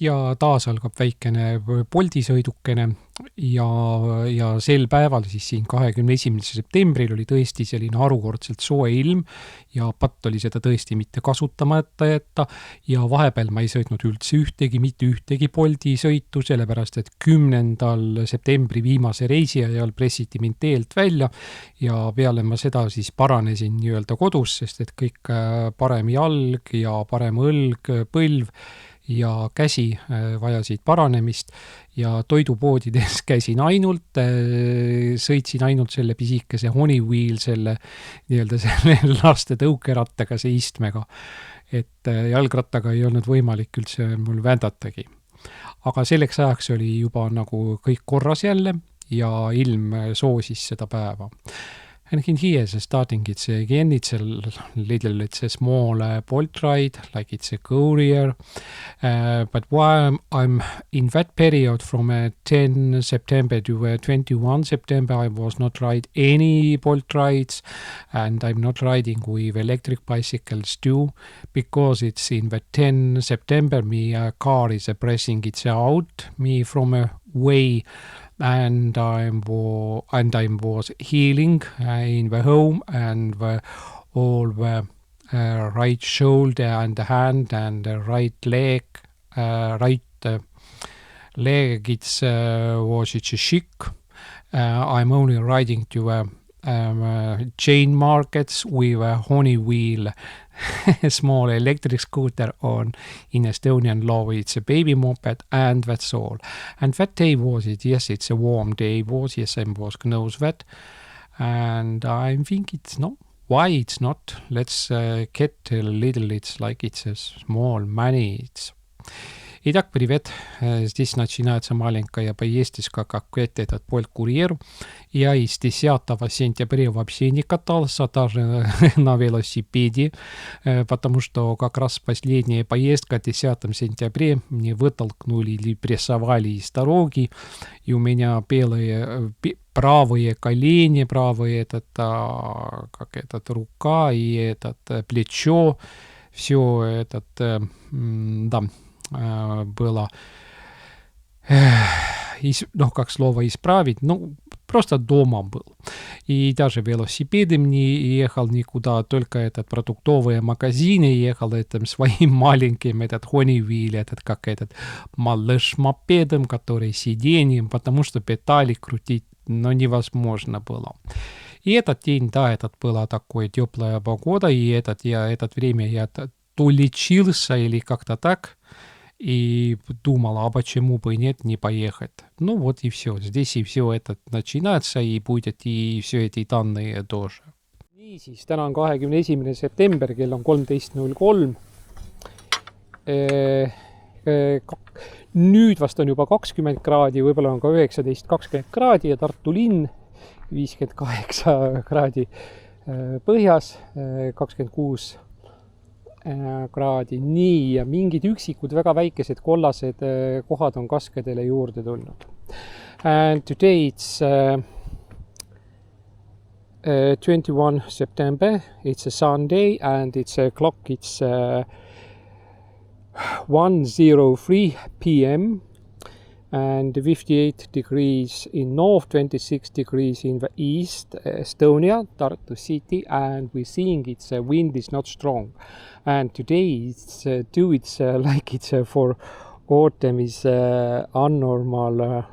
ja taas algab väikene poldisõidukene ja sel päeval siis siin 21. septembril oli tõesti selline harukordselt soe ilm ja patt oli seda tõesti mitte kasutamata jätta ja vahepeal ma ei sõitnud üldse mitte ühtegi poldisõitu, sellepärast et 10. septembri viimase reisi ajal pressiti mind teelt välja ja peale ma seda siis paranesin nii-öelda kodus, sest et kõik parem jalg ja parem õlg, põlv ja käsi vajasid paranemist ja toidupoodides käisin ainult, sõitsin ainult selle pisikese Honeywheel, selle laste tõukerattaga, see istmega. Et jalgrattaga ei olnud võimalik üldse mul väändatagi. Aga selleks ajaks oli juba nagu kõik korras jälle ja ilm soosis seda päeva. And here starting it's again, it's a small bolt ride, like it's a courier. But while I'm in that period from 10 September to 21 September, I was not ride any bolt rides and I'm not riding with electric bicycles too, because it's in the 10 September, my car is pressing it out me from a way and I was healing in the home and all the right shoulder and the hand and the right leg, leg it's was it's a chic. I'm only riding to chain markets with a Honeywheel small electric scooter on in Estonian law. It's a baby moped and that's all. And that day was it, yes, it's a warm day was, yes, I was knows that. And I think it's not. Why it's not? Let's get a little, it's like it's a small money. Итак, привет. Здесь начинается маленькая поездочка, как этот полькурьер. Я из 10 сентября вообще не катался, даже на велосипеде, потому что как раз последняя поездка 10 сентября мне вытолкнули или прессовали из дороги, и у меня правые колени, правые рука и плечо, все этот, да, было, как слово исправить, просто дома был. И даже велосипедом не ехал никуда, только этот продуктовые магазины ехал этим своим маленьким, этот Honeywheel, малыш-мопедом, который сиденьем, потому что педали крутить, невозможно было. И этот день, да, была такая теплая погода, и этот время я то лечился или как-то так, и думал, а почему бы нет, не поехать. Вот и все. Здесь и все это начинается, и будет и все эти данные тоже. Niisiis, täna on 21. september, kell on 13.03. Nüüd vast on juba 20 kraadi, võib-olla on ka 19-20 kraadi ja Tartu linn 58 kraadi põhjas, 26 kraadi, nii, ja mingid üksikud väga väikesed kollased kohad on kaskedele juurde tulnud. And today it's 21 September, it's a Sunday and it's clock, it's 1:03 p.m. and 58 degrees in north, 26 degrees in the east, Estonia, Tartu city, and we're seeing its wind is not strong. And today it's like it's for autumn is unnormal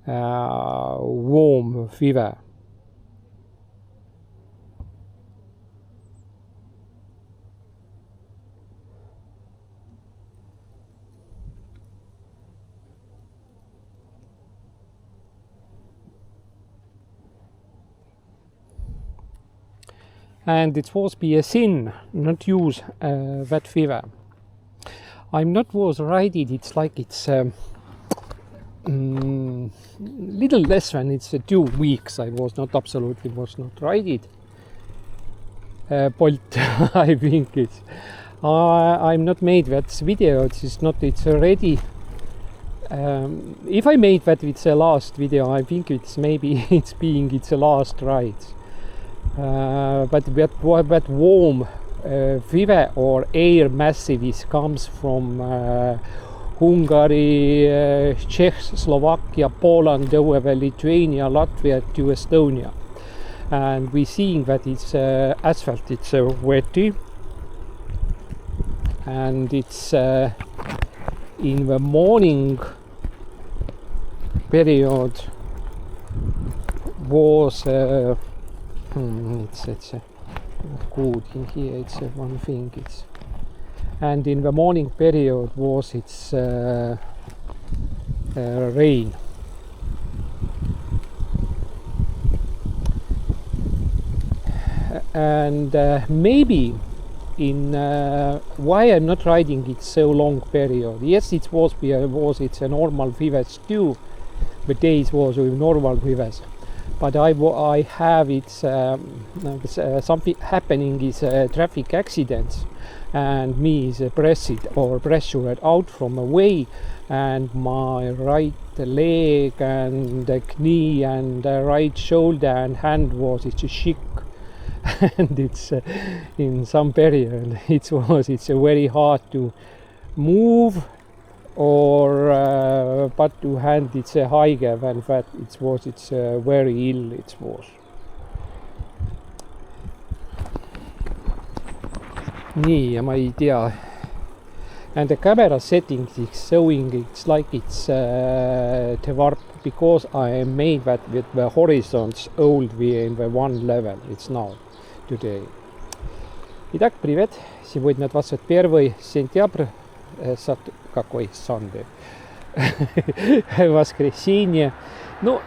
warm fever. And it was be a sin not use that fever. I'm not was riding, it's like it's little less than it's 2 weeks. I was not riding. Bolt, I think it's. I'm not made that video, it's ready. If I made that with the last video, I think it's a last ride. But that warm fever or air massive comes from Hungary, Czech, Slovakia, Poland, over Lithuania, Latvia to Estonia. And we're seeing that it's asphalt, it's wetty, and it's in the morning period was it's good in here, it's one thing, it's, and in the morning period was it's rain. And maybe in why I'm not riding it so long period. Yes, it was it's a normal vivas too. The days was with normal vivas, but I have it's something happening is traffic accidents, and me is pressured out from away, and my right leg and the knee and the right shoulder and hand was it's a shook. And it's in some period it's very hard to move, or but to hand it's a higher than that it's very ill it was. Nii, ja ma ei tea. And the camera settings is showing it's like it's the warp, because I made that with the horizons old in the one level it's now today. Итак, привет! Сегодня 21 сентября, какой Sunday? Воскресенье. Ну,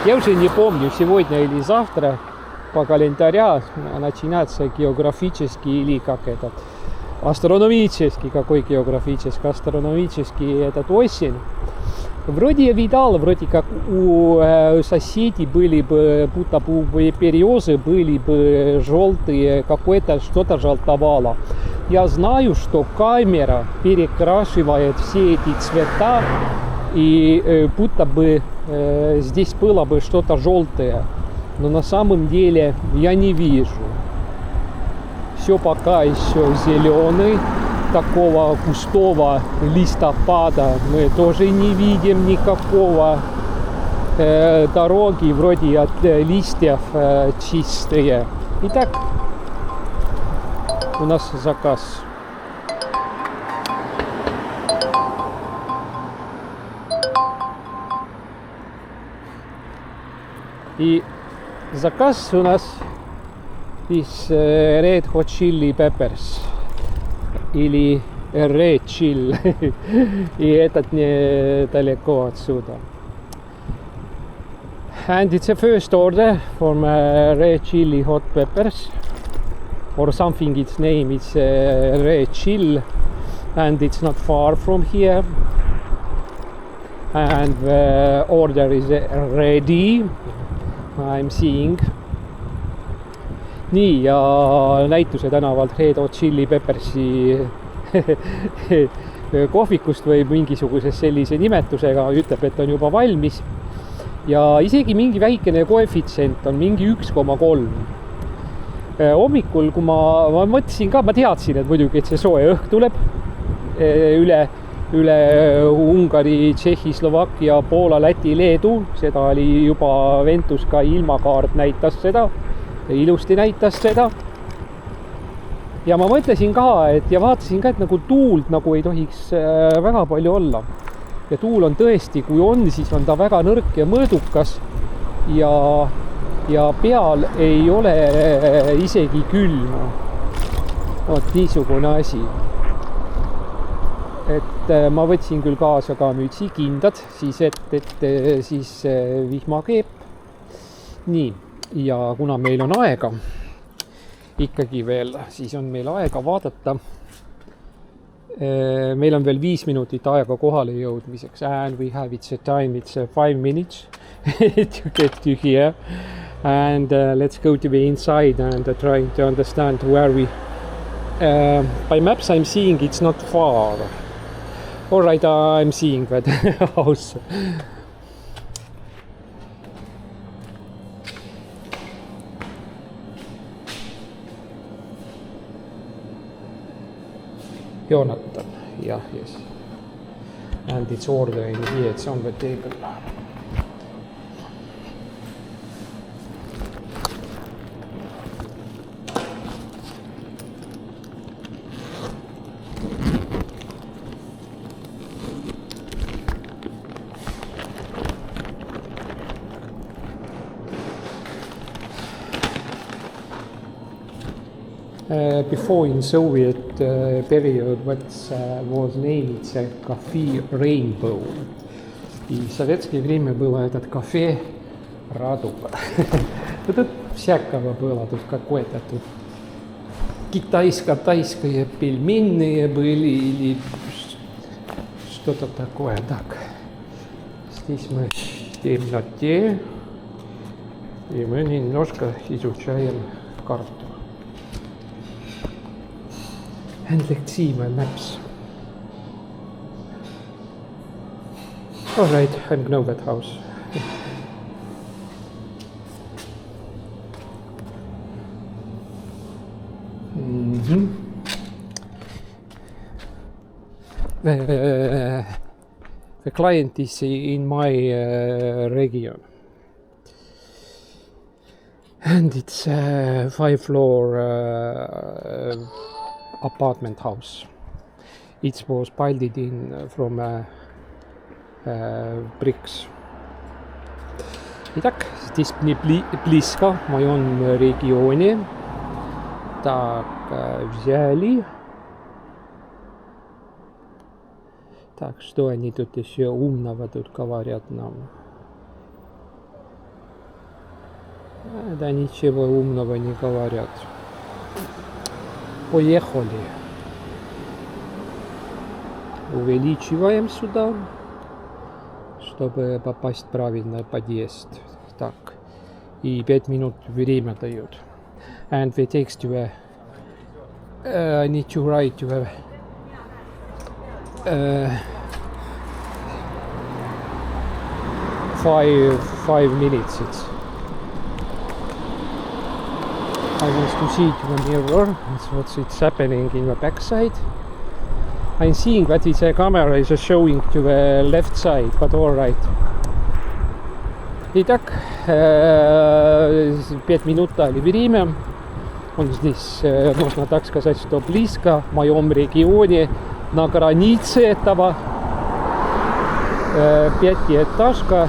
я уже не помню, сегодня или завтра по календаря начинается географический или как этот астрономический, какой географический, астрономический этот осень. Вроде я видал, вроде как у соседей были бы, будто бы березы были бы желтые, какое-то что-то желтовало. Я знаю, что камера перекрашивает все эти цвета, и будто бы здесь было бы что-то желтое, но на самом деле я не вижу. Все пока еще зеленый. Такого густого листопада мы тоже не видим никакого. Дороги вроде от листьев чистые. Итак, у нас заказ. И заказ у нас из Red Hot Chili Peppers. Или Red Chill. И этот недалеко отсюда. And it's a first order from Red Chili Hot Peppers, or something its name is Red Chill, and it's not far from here, and the order is ready, I'm seeing. Nii, ja näituse tänavalt Red Hot Chili Peppersi kohvikust või mingisugusest sellise nimetusega ütleb, et on juba valmis. Ja isegi mingi väikene koefitsient on mingi 1,3. Hommikul, kui ma mõtlesin ka, ma teadsin, et muidugi, et see soe õhk tuleb üle Ungari, Tšehhi, Slovakkia, Poola, Läti, Leedu. Seda oli juba Ventus ka ilmakaart näitas seda. Ilusti näitas seda. Ja ma mõtlesin ka, ja vaatasin ka, et nagu tuult nagu ei tohiks väga palju olla. Ja tuul on tõesti, kui on, siis on ta väga nõrk ja mõõdukas, ja peal ei ole isegi külma. Vot niisugune asi. Et ma võtsin küll kaasa ka mütsi kindad, siis siis vihmakeep. Nii. Ja kuna meil on aega ikkagi veel, siis on meil aega vaadata. Meil on veel 5 minutit aega kohale jõudmiseks, and we have it's a time, it's 5 minutes to get to here, and let's go to the inside and trying to understand where we by maps I'm seeing it's not far. All right, I'm seeing that house. Jonathan, jah, yes. And it's order in here, it's on the table. Before in Soviet period, what was named it's a Cafe Rainbow. И в советское время было этот кафе Радуга. Тут всякого было, тут какое-то тут китайское пельменные были или что-то такое. Так, здесь мы в темноте, и мы немножко изучаем карту. And let's see my maps. Alright, I know that house. The client is in my region. And it's a 5-floor apartment house. It was built in from bricks. Итак, здесь мне близко, в моем регионе. Так, взяли. Так, что они тут еще умного тут говорят нам? Да ничего умного не говорят. Поехали. Увеличиваем сюда, чтобы попасть в правильный подъезд. Так. И 5 минут время дают. And it takes to I need to write to 5 minutes. I want to see to the mirror what's happening in the backside. I'm seeing that the camera is showing to the left side, but all right. Итак, 5 минут дали время. Он здесь, можно так сказать, что близко, в моем регионе, на границе этого. 5-этажка.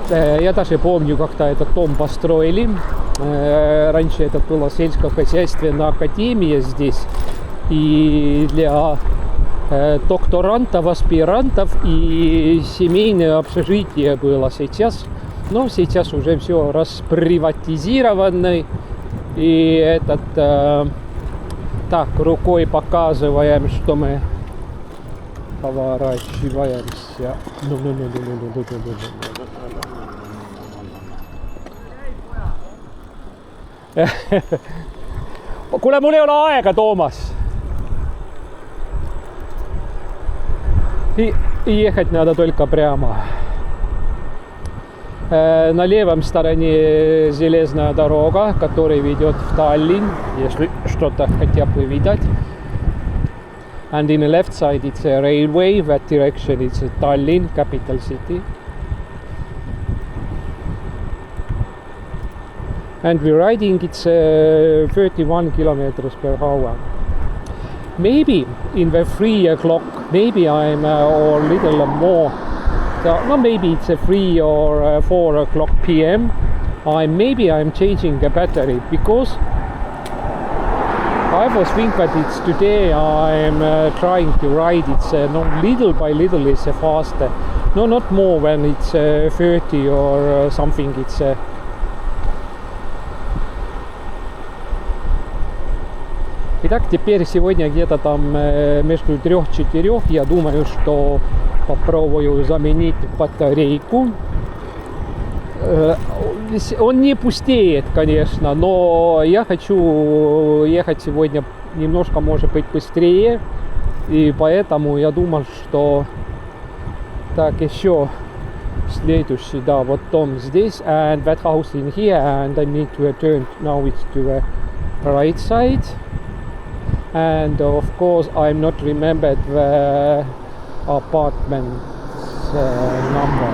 Я даже помню, как-то этот дом построили. Раньше это была сельскохозяйственная академия здесь. И для докторантов, аспирантов и семейное общежитие было сейчас. Но сейчас уже все расприватизировано. И этот так, рукой показываем, что мы поворачиваемся. Kuule, mul ei ole aega, Toomas. Ехать надо только прямо. На левом стороне железная дорога, которая ведет в Таллин, если что-то хотя бы видать. And in the left side it's a railway, that direction it's Tallinn, capital city. And we're riding, it's 31 kilometers per hour. Maybe in the 3 o'clock, maybe I'm or a little more. No, maybe it's a 3 or 4 o'clock p.m. Maybe I'm changing the battery because I was thinking that it's today I'm trying to ride. It's no, little by little it's faster. No, not more when it's 30 or something. It's Итак, теперь сегодня где-то там между 3-4. Я думаю, что попробую заменить батарейку. Он не пустеет, конечно, но я хочу ехать сегодня немножко, может быть, быстрее. И поэтому я думал, что так еще следующий, да, вот дом здесь. And that house in here, and I need to turn now it's to the right side. And of course I'm not remembered the apartment number.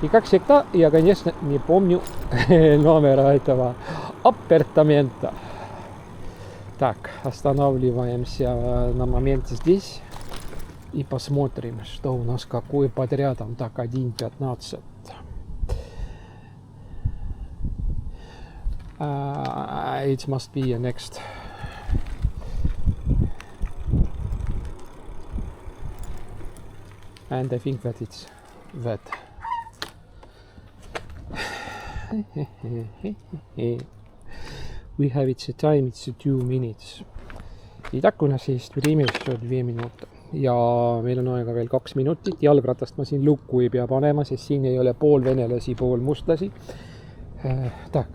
И как всегда, я, конечно, не помню номера этого апартамента. Так, останавливаемся на момент здесь и посмотрим, что у нас какой подрядом. Так, 1.15. It must be next. And I think that it's that. We have it's a time, it's 2 minutes. Итак, у нас есть время еще 2 минуты. Ja meil on aega veel 2 minutit. Jalgratast ma siin lukku ei pea panema, sest siin ei ole pool venelasi, pool mustlasi. Так,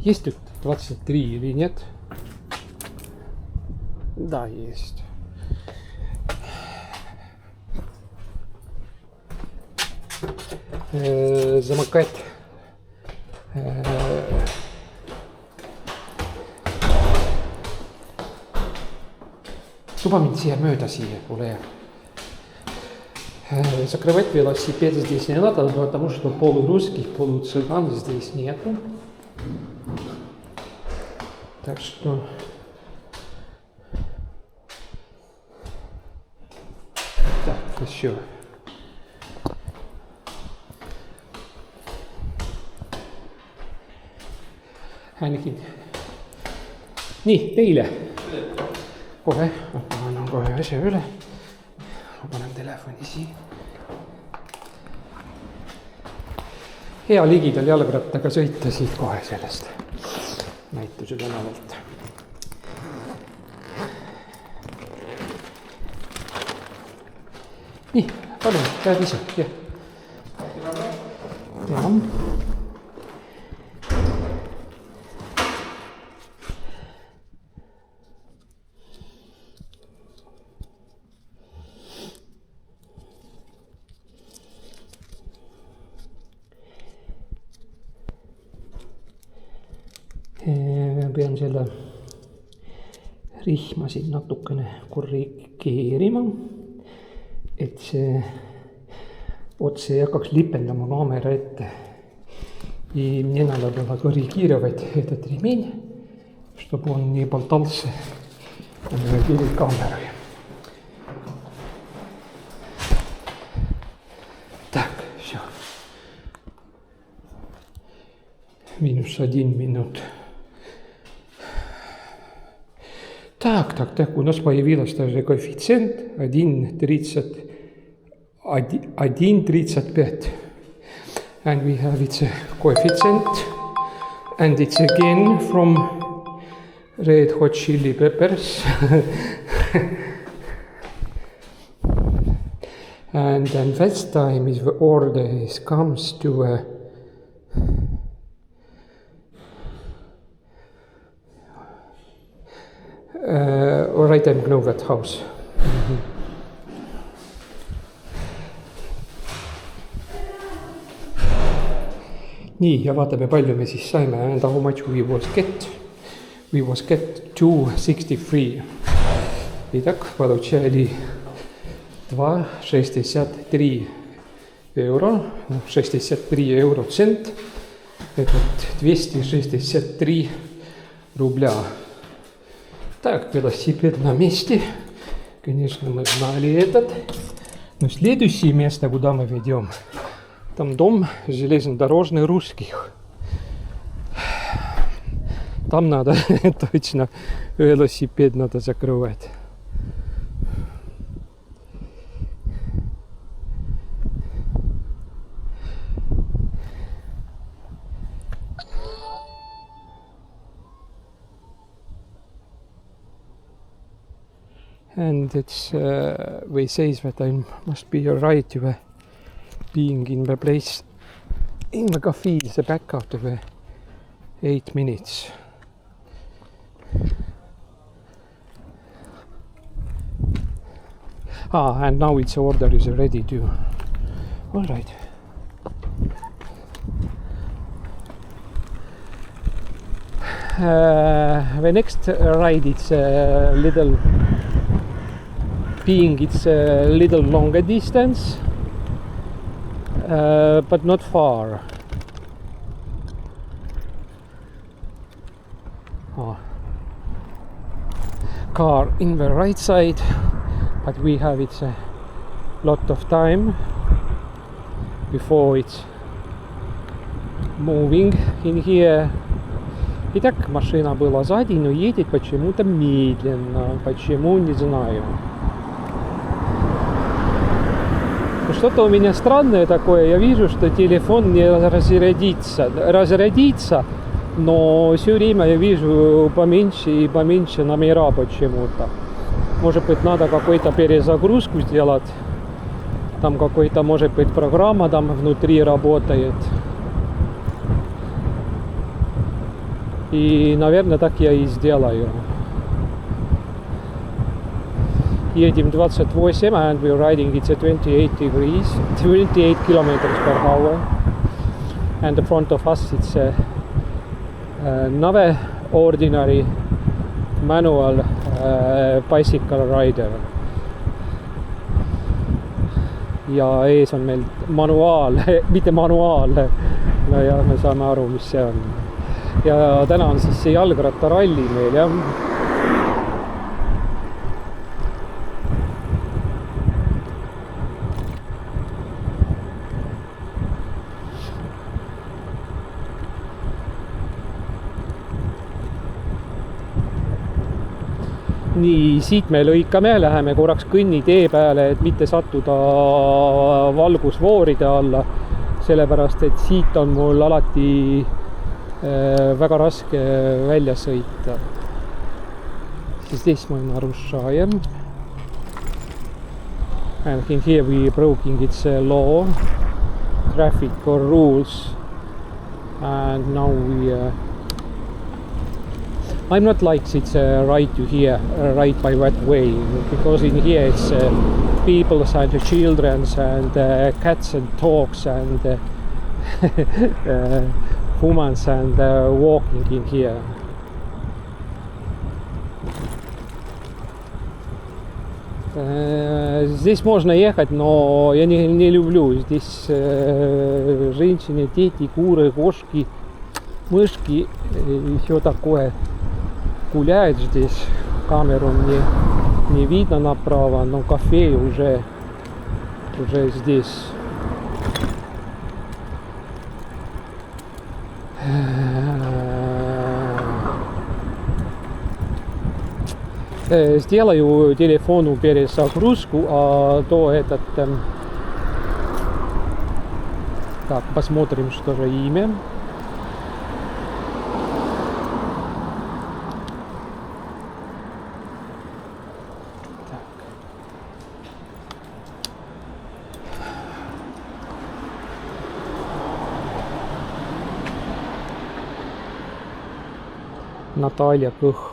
есть тут 23 или нет? Да, есть. Замыкать. Luba mind siia mööda siia, kuule. Закрывать велосипед здесь не надо, потому что полурусских, полуцыган здесь нету. Так что... Так, еще. Ainakin. Nii, teile. Kohe, ma panen kohe asja üle. Ma panen telefoni siin. Hea ligidal jalgrattaga sõita siit kohe sellest näituse tänavalt. Nii, palun, käed ise. Ja. Pean selle rihma siin natukene korrigeerima, et see otse ei hakkaks lipendama kaamera ette. И мне надо было корректировать этот ремень, чтобы он не болтался перед камерой. Так, все. -1 минут. Так, у нас появилась даже коэффициент 1.35. And we have its coefficient, and it's again from Red Hot Chili Peppers. And then first time is the order comes to right and know that house. Nii, ja vaatame, palju me siis saime. And how much we was get 263. Итак, получали 2,63 евро, 63 евроцент. Это 263 рубля. Так, велосипед на месте. Конечно, мы знали этот. Но следующее место, куда мы ведем, там дом железнодорожный русских. Там надо точно велосипед надо закрывать. And it's we says that I must be right to being in the place in the cafe the back after the 8 minutes. And now its order is ready too. All right. The next ride it's a little being it's a little longer distance, but not far. Car in the right side, but we have it's a lot of time before it's moving in here. Итак, машина была сзади, но едет почему-то медленно. Почему, не знаю. Что-то у меня странное такое. Я вижу, что телефон не разрядится, но все время я вижу поменьше и поменьше номера почему-то. Может быть, надо какую-то перезагрузку сделать. Там какой-то, может быть, программа там внутри работает. И, наверное, так я и сделаю. Едем 28, and we're riding it's at 28 kilometers per hour. And the front of us it's another ordinary manual bicycle rider. Ja ees on meil manuaal, mitte manuaal. No ja me saame aru, mis see on. Ja täna on siis see jalgrattaralli meil, jah. Nii, siit me lõikame, läheme korraks kõnnitee peale, et mitte sattuda valgusvooride alla, sellepärast, et siit on mul alati väga raske välja sõita. Здесь мы нарушаем. And in here we breaking its law, traffic or rules. And now we I'm not like it's right to here, right by that way, because in here it's people and children and cats and dogs and humans and walking in here. Здесь можно ехать, но я не люблю. Здесь женщины, дети, куры, кошки, мышки и все такое. Гуляет здесь, камеру не видно направо, но кафе уже здесь. Сделаю телефону перезагрузку, а то этот... Так, посмотрим, что же имя. Наталья Кых.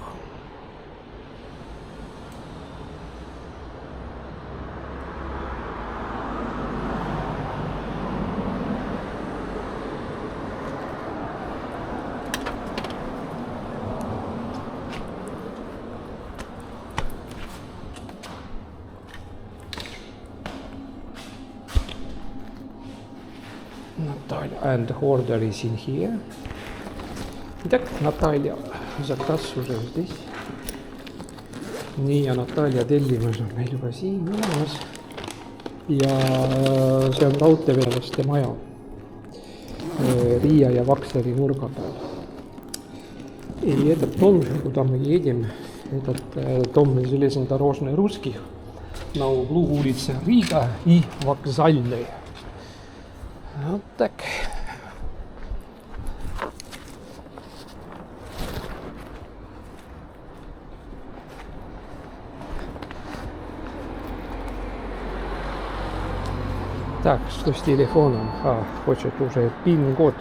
Наталья, and order is in here. Итак, Наталья, заказ уже здесь. Nii, ja Наталья tellimus on meil juba siin olemas. Ja see on raudteeveelaste maja. Riia ja Vakseri nurga peal. И этот дом, куда мы едем, этот дом железнодорожный русский на углу улицы Рига и Вокзальной. Вот так. Так, что с телефоном? Хочет уже пин-код.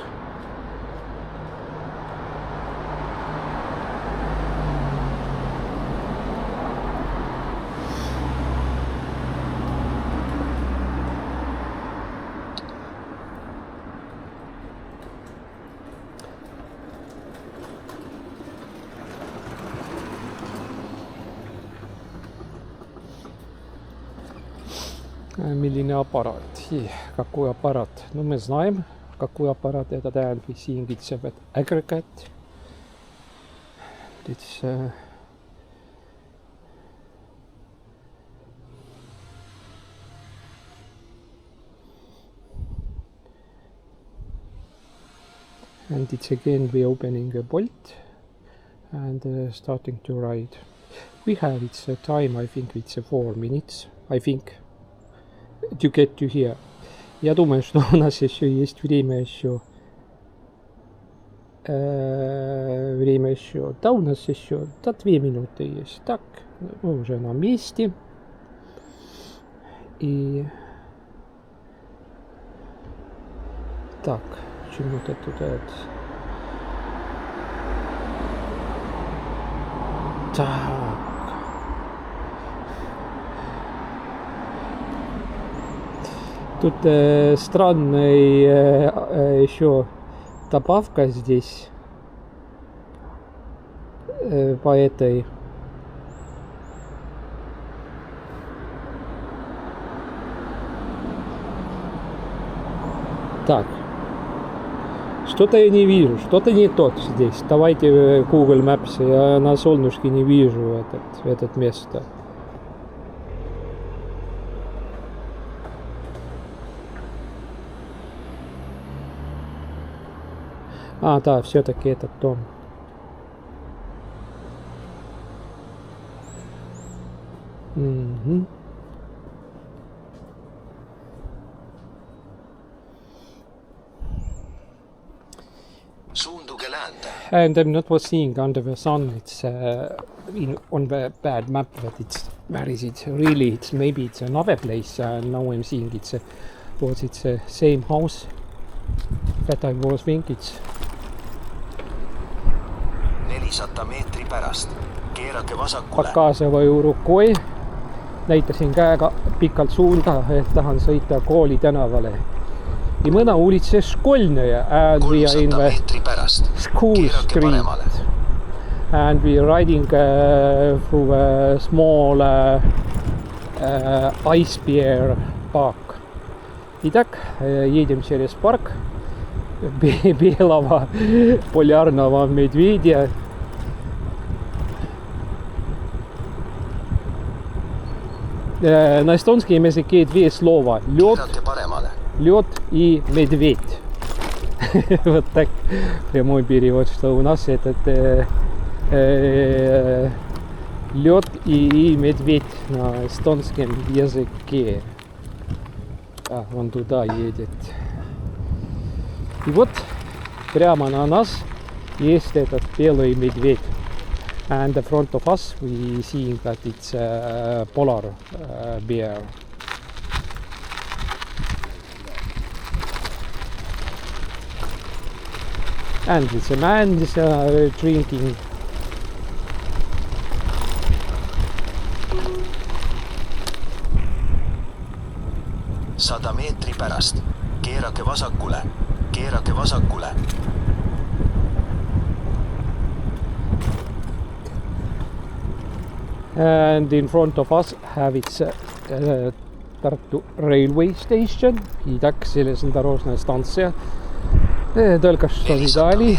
Milline аппарат? Какой аппарат? Ну, мы знаем, какой аппарат это tähendab. Siin kitseb, et aggregate. It's and it's again reopening a bolt and starting to ride. We have its time, I think it's 4 minutes, I think, to get to here. Я думаю, что у нас еще есть время еще. Да, у нас еще 2 минуты есть. Так, мы уже на месте. И так, почему-то тут это... Так. Тут странная еще добавка здесь по этой. Так. Что-то я не вижу, что-то не тот здесь. Давайте Google Maps, я на солнышке не вижу это место. А, да, все-таки этот дом. Угу. And I'm not seeing under the sun. It's on the bad map that it's where is it really? Maybe it's another place. Now I'm seeing it's the same house that I was thinking. 400 meetri pärast keerake vasakule. Pakaseva Urukoi. Näitasin käega pikalt suunda, et tahan sõita kooli tänavale. I mõna ulice Školnõja and we are in the school street and we are riding through a small ice bear park. Итак, едем через парк белого полярного медведя. На эстонском языке 2 слова. Лед и медведь. Вот так прямой перевод, что у нас этот лед и медведь на эстонском языке. А, он туда едет. И вот прямо на нас есть этот белый медведь. And in front of us we see that it's a polar bear. And it's a man drinking. Sada meetri pärast keerake vasakule, keerake vasakule. And in front of us have its Tartu railway station. Итак, железнодорожная станция. Только что видали.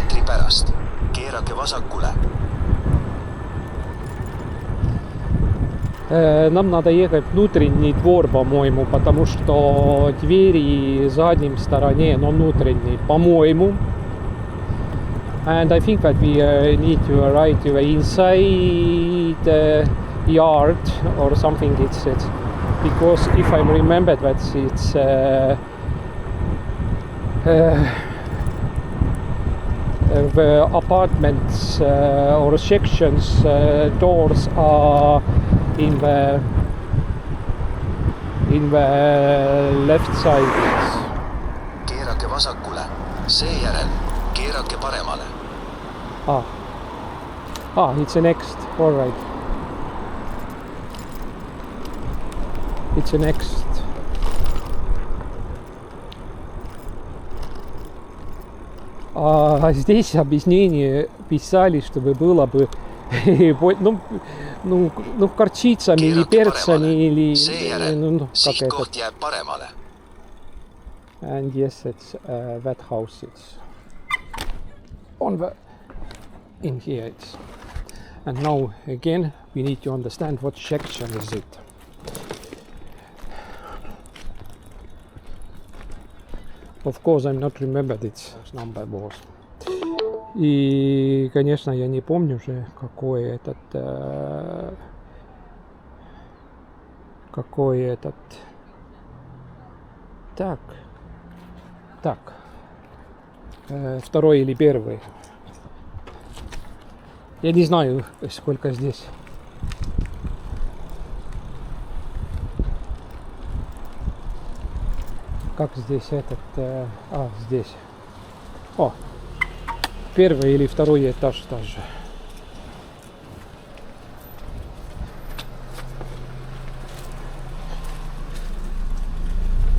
Нам надо ехать внутренний двор, по-моему, потому что двери в задней стороне, но внутренний, по-моему. And I think that we need to arrive to inside the yard or something. It's because if I remember that it's the apartments or sections doors are in the left side. Keerake vasakule, seejärel keerake paremale. It's a next. All right. It's a next. Здесь объяснение писали, чтобы было бы kartšitsani ili pertsani ili seejärel no, sihtkoht jääb paremale. And yes, it's that house. It's on the in here. It's and now again we need to understand what section is it. Of course, I'm not remembered its number was. И, конечно, я не помню уже, какой этот. Так. Второй или первый. Я не знаю, сколько здесь. Как здесь этот... здесь. О! Первый или второй этаж тоже.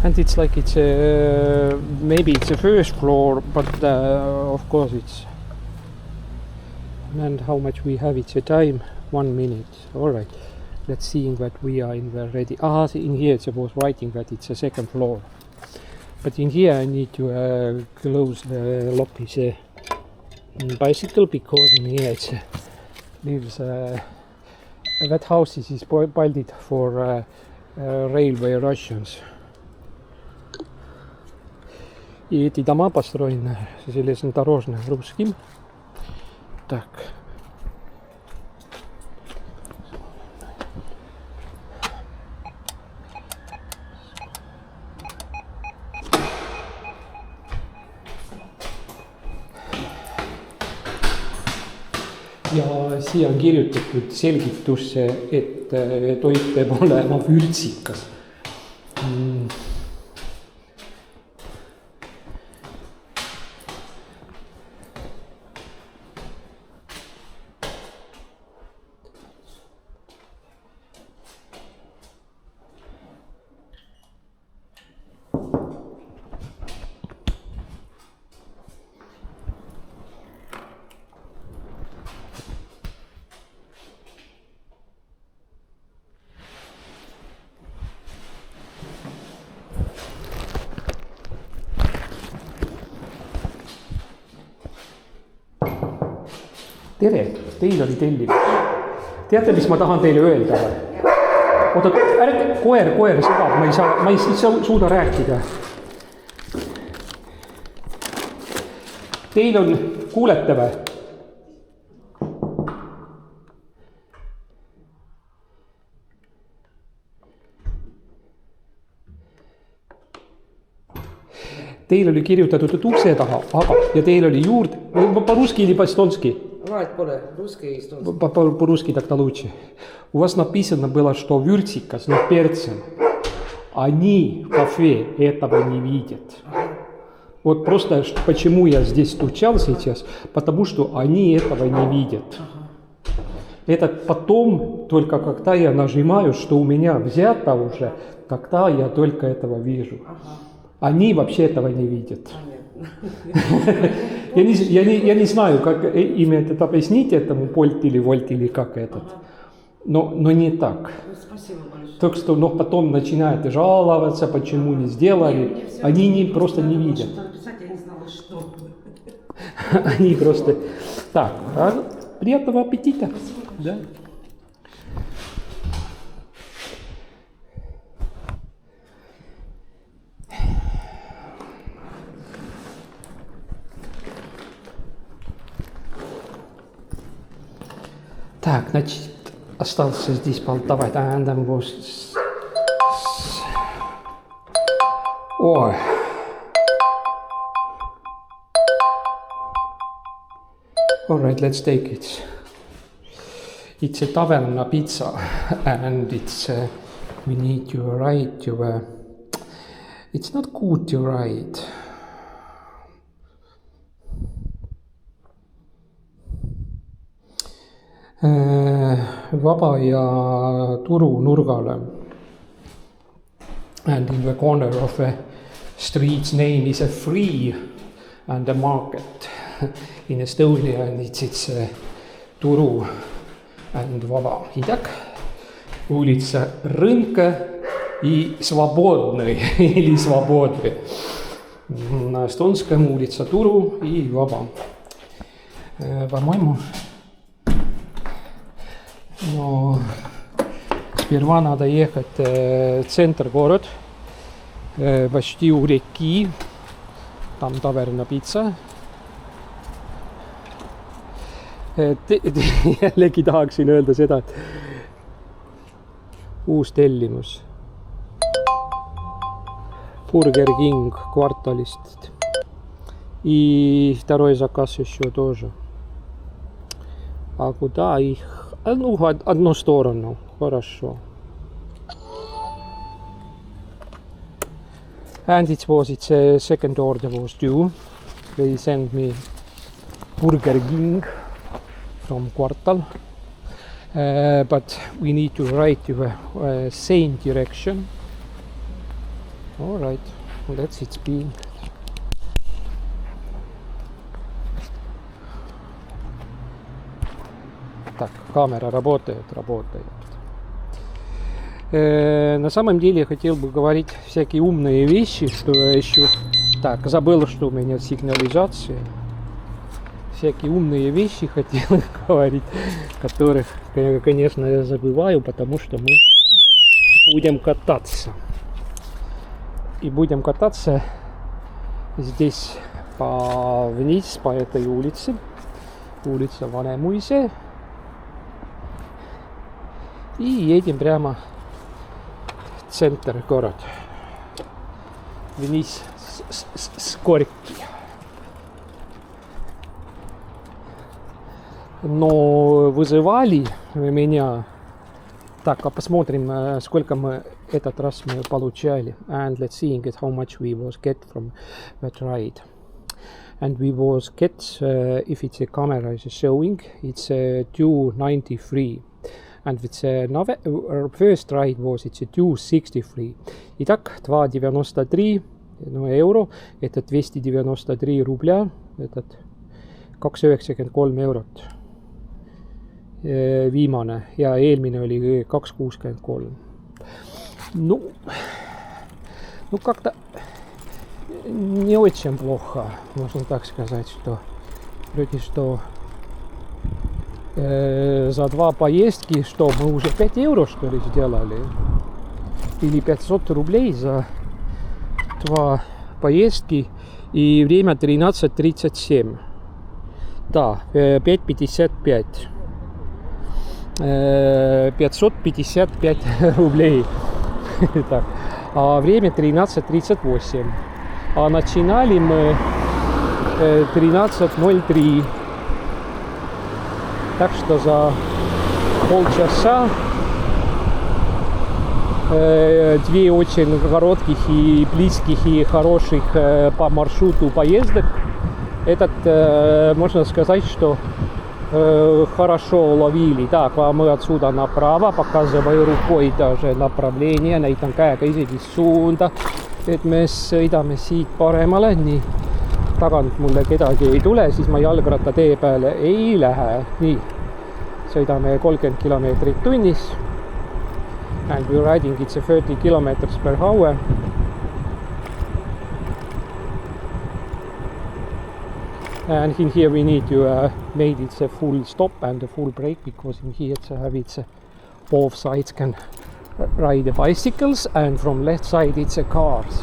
And it's like it's maybe it's a first floor, but of course it's. And how much we have? It's a time 1 minute. All right. Let's see that we are in the ready. In here it was writing that it's a second floor. But in here I need to close the lock his bicycle because in here it's lives. That house is built for railway Russians. И эти дома построены железнодорожным русским. Так. Ja siia on kirjutatud selgitusse, et toit peab olema vürtsikas. Tere, teil oli tellimus. Teate, mis ma tahan teile öelda? Oota, ärge, koer segab, ma ei suuda rääkida. Teil on, kuulete või? Teil oli kirjutatud ukse taha, ja teil oli juurde, по-русски или по-эстонски? Русский и По-русски так-то лучше. У вас написано было, что вюртика с перцем. Они в кафе этого не видят. Вот просто почему я здесь стучал сейчас, потому что они этого не видят. Это потом, только когда я нажимаю, что у меня взято уже, тогда я только этого вижу. Они вообще этого не видят. Я не знаю, как им это объяснить, этому польт или вольт или как этот. Но не так. Спасибо большое. Так что потом начинают жаловаться, почему не сделали. Они просто не видят. Я не знала, что. Они просто... Так, приятного аппетита. Да. Так, значит, остался здесь болтовать. Ой. All right, let's take it. It's a taverna pizza, and it's we need to write to. It's not good to write. Vaba ja Turu nurgale. And in the corner of the street's name is a free and a market in Estonia, and it's Turu and Vaba. Итак, улица Рынка и Свободной или Свободы. На эстонском улица Туру и Vaba. По-моему, но сперва надо ехать в центр город, почти у реки, там таверна Pizza. Jällegi tahaksin öelda seda, et uus tellimus Burger King кварталист. И второй заказ еще тоже. А куда их? Ну, одну сторону. Хорошо. And it was its second order was due. They sent me Burger King from Kvartal. But we need to write to the same direction. All right, let's it be. Так, камера работает. На самом деле я хотел бы говорить всякие умные вещи, что я еще... Так, забыл, что у меня сигнализация. Всякие умные вещи хотел говорить, которых, конечно, я забываю, потому что мы будем кататься. И будем кататься здесь вниз по этой улице. Улица Vanemuise. И едем прямо в центр города. Вниз с Горки. Но вызывали меня. Так, а посмотрим, сколько мы этот раз мы получали. And let's see how much we was get from that ride. And we was get, if it's a camera is showing, it's 293. And it's our first ride was it's 263. Итак, 293 евро, это 293 рубля, этот 293 eurot. Viimane ja eelmine oli 263. Ну, как-то не очень плохо, можно так сказать, что вроде что за два поездки, что мы уже 5 евро что ли сделали, или 500 рублей за два поездки, и время 13:37. Да, 5:55. 555 рублей. Так. А время 13:38. А начинали мы 13:03. Так что за полчаса две очень коротких и близких и хороших по маршруту поездок. Этот, можно сказать, что хорошо уловили. Так, мы отсюда направо, показываю рукой даже направление, näitan käega isegi suunda, et me sõidame siit paremale, nii tagant mulle kedagi ei tule, siis ma jalgrattatee peale ei lähe. Nii, sõidame 30 kilomeetrit tunnis. And we're riding it's 30 kilometers per hour. And in here we need to make it a full stop and a full brake, because in here it's both sides can ride the bicycles, and from left side it's a cars.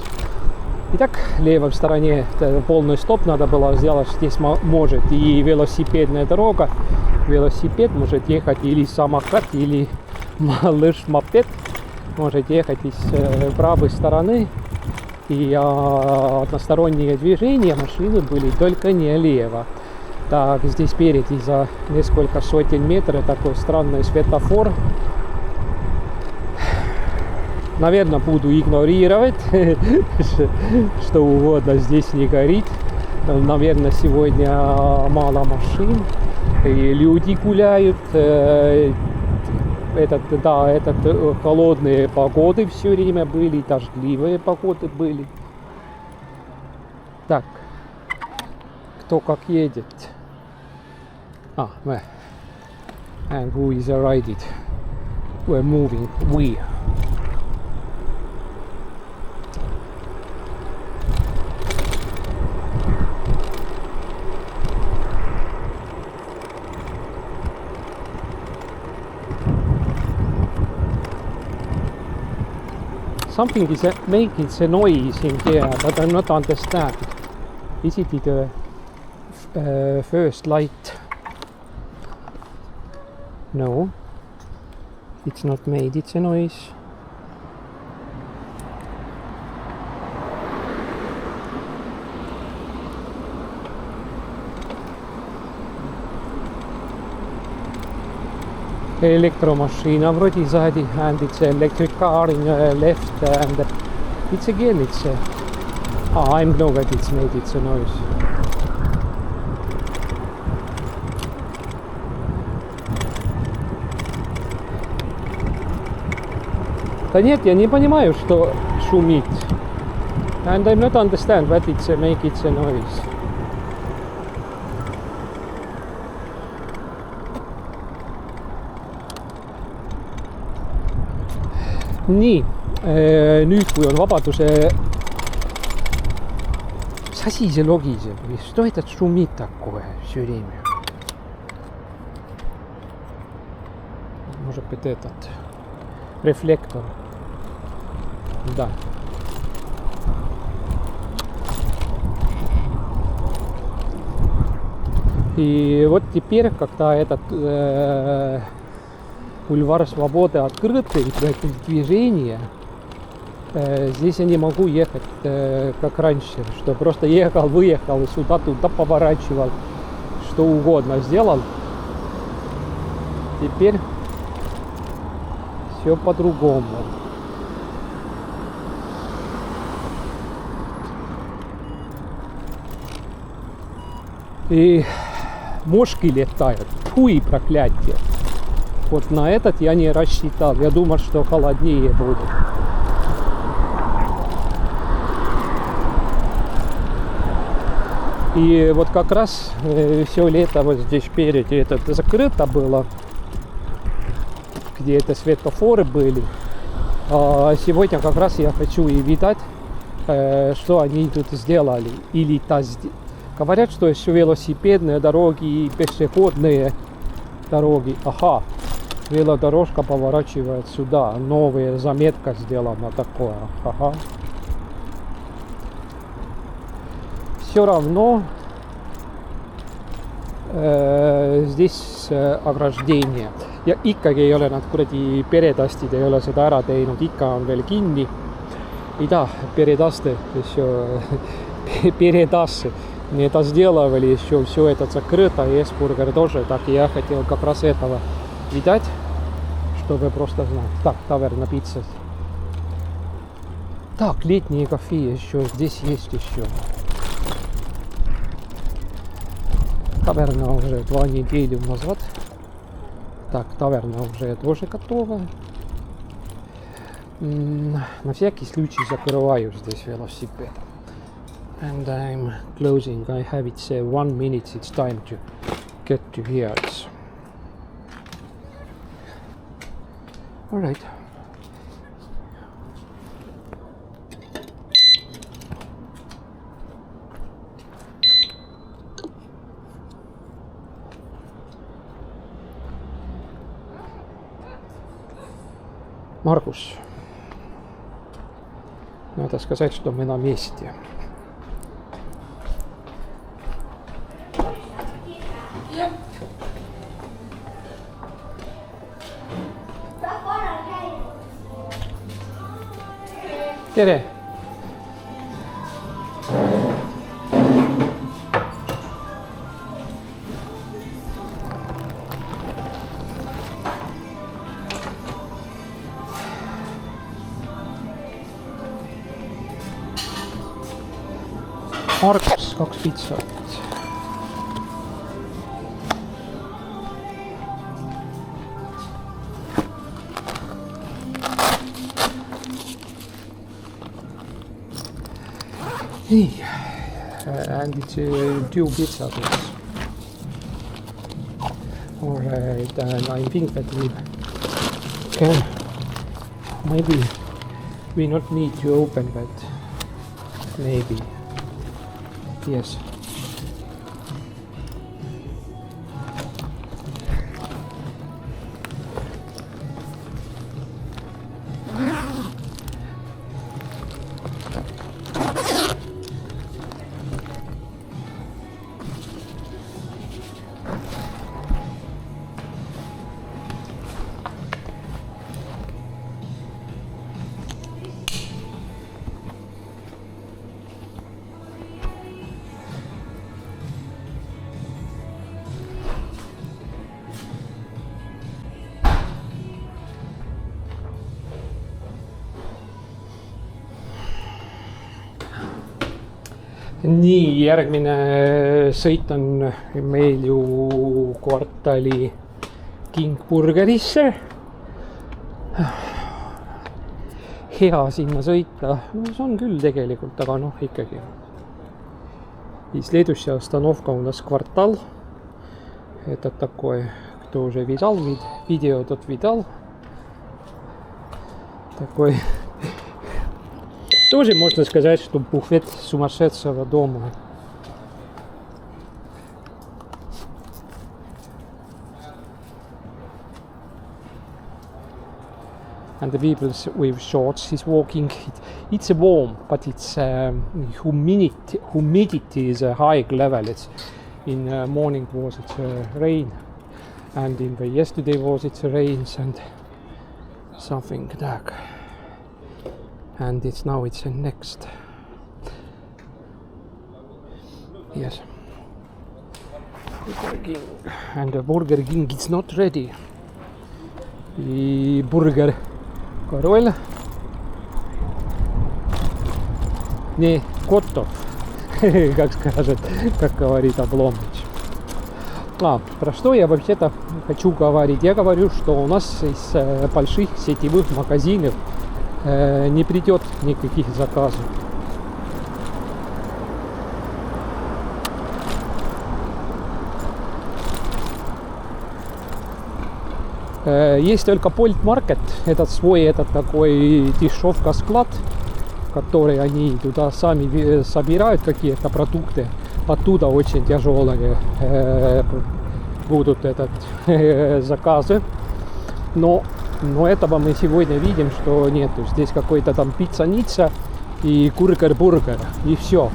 Итак, в левой стороне полный стоп надо было сделать. Здесь может и велосипедная дорога. Велосипед может ехать или самокат, или малыш-мопед. Может ехать из правой стороны. И односторонние движения машины были только не лево. Так, здесь спереди за несколько сотен метров такой странный светофор. Наверное, буду игнорировать, что угодно здесь не горит. Наверное, сегодня мало машин, и люди гуляют. Холодные погоды все время были, дождливые погоды были. Так, кто как едет. And who is ride it? We're moving. We. Something is making the noise in here, but I'm not understand. Is it the first light? No, it's not made. It's a noise. Elektromachine вроде сзади, and it's an electric car in left, and it's again it's I know that it's made it's a noise. Да нет, я не понимаю, что шумит. And I not understand what it's make it's a noise. Nii, nüüd kui on vabaduse... Mis asi see logiseb? Что это шумит такое все время? Может быть этот рефлектор. Да. И вот теперь, когда этот бульвар Свободы открытый для движения, здесь я не могу ехать как раньше, что просто ехал, выехал, сюда, туда поворачивал, что угодно сделал. Теперь все по-другому. И мошки летают. Фуй, проклятие. Вот на этот я не рассчитал. Я думал, что холоднее будет. И вот как раз все лето вот здесь впереди это закрыто было, где это светофоры были. А сегодня как раз я хочу и видать, что они тут сделали. Или говорят, что еще велосипедные дороги и пешеходные дороги. Ага, велодорожка поворачивает сюда. Новая заметка сделана такое. Ага. Все равно здесь ограждение. Ja ikkagi ei ole nad kuradi peretastid ei ole seda ära teinud, ikka on veel kinni. Да, передасты еще передасты не это сделали, еще все это закрыто, и Эсбургер тоже, так и я хотел как раз этого видать, чтобы просто знать. Так, таверна пицца. Так, летние кафе еще, здесь есть еще. Таверна уже 2 недели назад. Так, таверна уже тоже готова. На всякий случай закрываю здесь велосипед. And I'm closing. I have it 1 minute. It's time to get to here. All right. Маркус, надо сказать, что мы на месте. Tere! Markus, 2 pitsat. Nii, and it's 2 pitsat. Alright, and I think that we can, maybe we not need to open, but maybe, yes. Nii, järgmine sõit on meil ju kvartali King Burgerisse. Hea sinna sõita, no see on küll tegelikult, aga noh ikkagi. И следующая остановка у нас квартал. Это такой, кто уже видал, видео тот видал. Такой... Тоже можно сказать, что буфет сумасшедшего дома. And the people with shorts is walking. It's warm, but it's humidity is a high level. It's in morning was it rain, and in the yesterday was it rains and something dark. And it's now it's next. Yes. Burger King. And the Burger King is not ready. И бургер король не готов, как скажет, как говорит Обломыч. Про что я вообще-то хочу говорить? Я говорю, что у нас из больших сетевых магазинов не придет никаких заказов. Есть только Point Market, этот свой, этот такой дешевка-склад, который они туда сами собирают какие-то продукты. Оттуда очень тяжелые будут заказы. Но этого мы сегодня видим, что нету. Здесь какой-то там пицца-ницца и бургер, и все.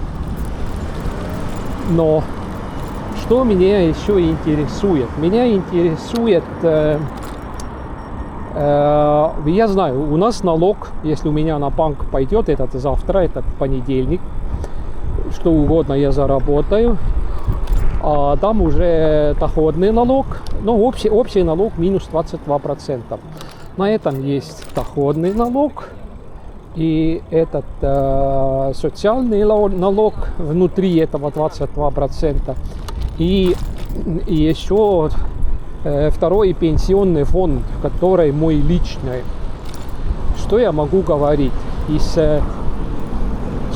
Но что меня еще интересует? Меня интересует, я знаю, у нас налог, если у меня на банк пойдет, это завтра, это понедельник, что угодно я заработаю, а там уже доходный налог, ну общий налог минус 22%. На этом есть доходный налог и этот социальный налог внутри этого 22%. И еще второй пенсионный фонд, который мой личный. Что я могу говорить? Из 4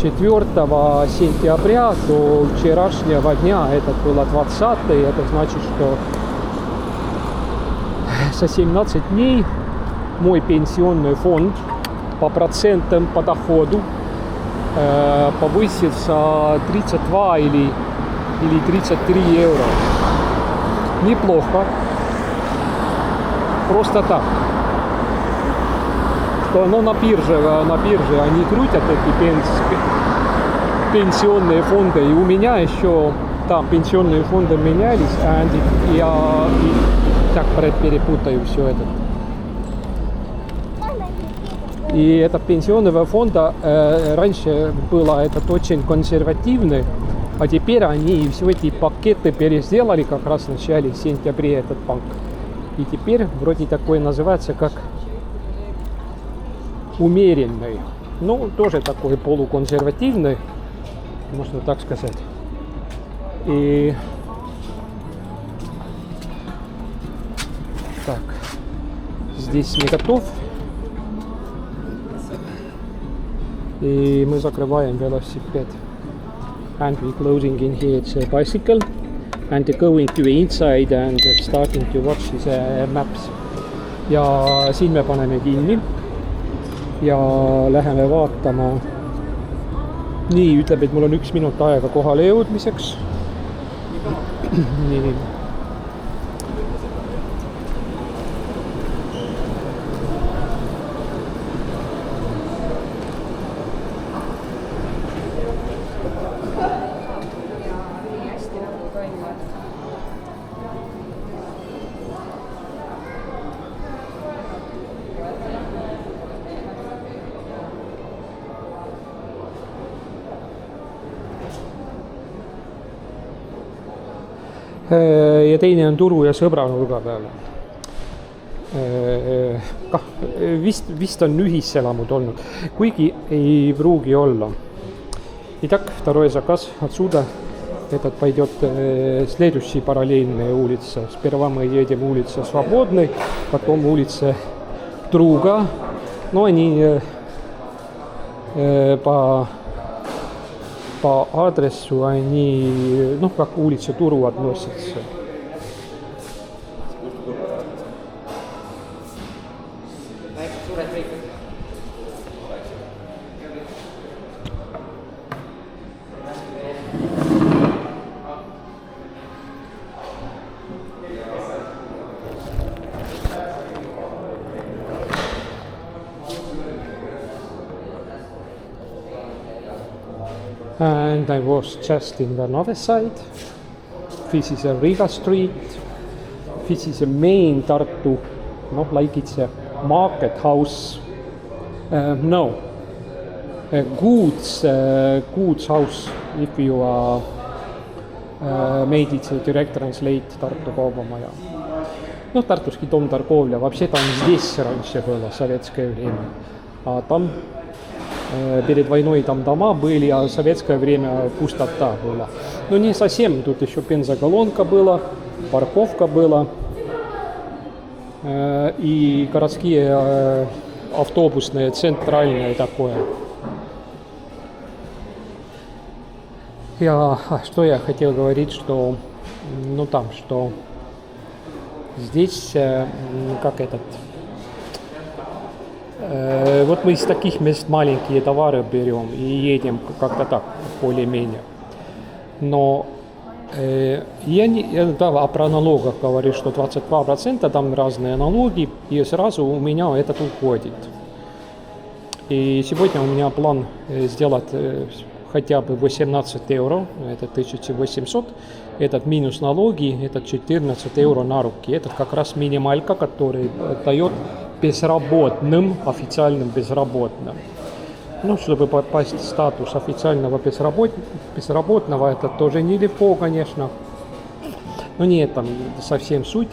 сентября до вчерашнего дня, это было 20-й, это значит, что за 17 дней мой пенсионный фонд по процентам по доходу повысится 32 или 33 евро. Неплохо. Просто так. Что оно на бирже они крутят эти пенсионные фонды. И у меня еще там пенсионные фонды менялись, а я так перепутаю все это. И это пенсионного фонда раньше было этот очень консервативный, а теперь они все эти пакеты переделали как раз в начале сентября этот банк. И теперь вроде такой называется как умеренный. Ну, тоже такой полуконсервативный, можно так сказать. И так, здесь не готов. И мы закрываем велосипед. And we closing in here, it's a bicycle. and going to the inside and starting to watch his maps. Ja siin me paneme kinni ja läheme vaatama. Nii, ütleb, et mul on 1 minut aega kohale jõudmiseks. Nii. Ja teine on turu ja sõbra nurga peal. Vist on ühiselamud olnud, kuigi ei pruugi olla. Итак, второй заказ отсюда. Этот пойдет следующий параллельная улица. Сперва мы едем улица Свободной, потом улица Друга. Но они по адресу они, ну, как улица Туру относятся. And I was just in the other side. This is a Riga street. This is a main Tartu, no, like it's a market house. No, a goods house. If you are made it to direct translate Tartu Kaubamaja. Ну, Tartuski дом торговля. Вообще там здесь раньше было советское время. А там перед войной там дома были, а в советское время пустота была. Ну, не совсем. Тут еще бензоколонка была, парковка была. И городские автобусные, центральные такое. Что я хотел говорить, что, ну, там, что здесь, как этот... Вот мы из таких мест маленькие товары берем и едем как-то так, более-менее. Но я про налогах говорю, что 22% там разные налоги, и сразу у меня этот уходит. И сегодня у меня план сделать хотя бы 18 евро, это 1800, этот минус налоги, это 14 евро на руки. Это как раз минималька, который дает безработным, официальным безработным. Ну, чтобы попасть в статус официального безработного, это тоже нелегко, конечно. Но не это совсем суть.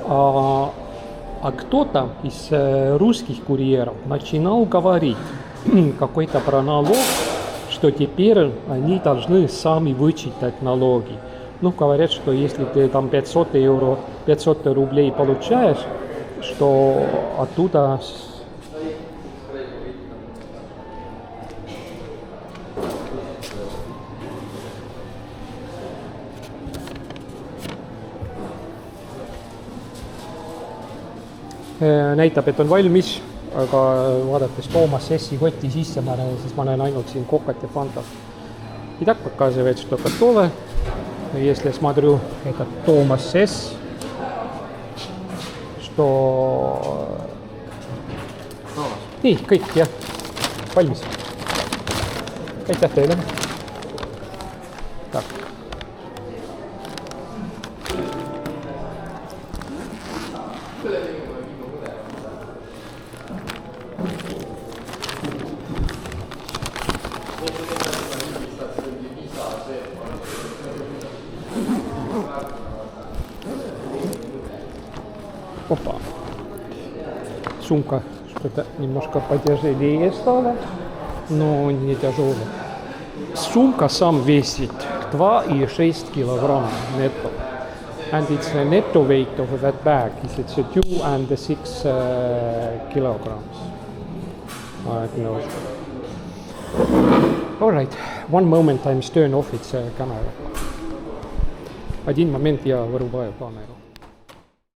А кто-то из русских курьеров начинал говорить какой-то про налог, что теперь они должны сами вычитать налоги. Ну, говорят, что если ты там 500 рублей получаешь, что оттуда näitab, et on valmis, aga vaadates Toomas Sessi koti sisse, siis ma näen ainult siin Cocat ja Fanta. Итак, показывает, что готово. Если смотрю этот Toomas Sess, nii, kõik, jah, valmis. Aitäh teile. Tak. Опа. Сумка что-то немножко потяжелее стала, но не тяжелая. Сумка сам весит 2,6 килограмм netto. And it's the netto weight of that bag is it's 2.6 kilograms. I don't know. All right, one moment, I'm turn off its camera. Один момент я вырубаю камеру.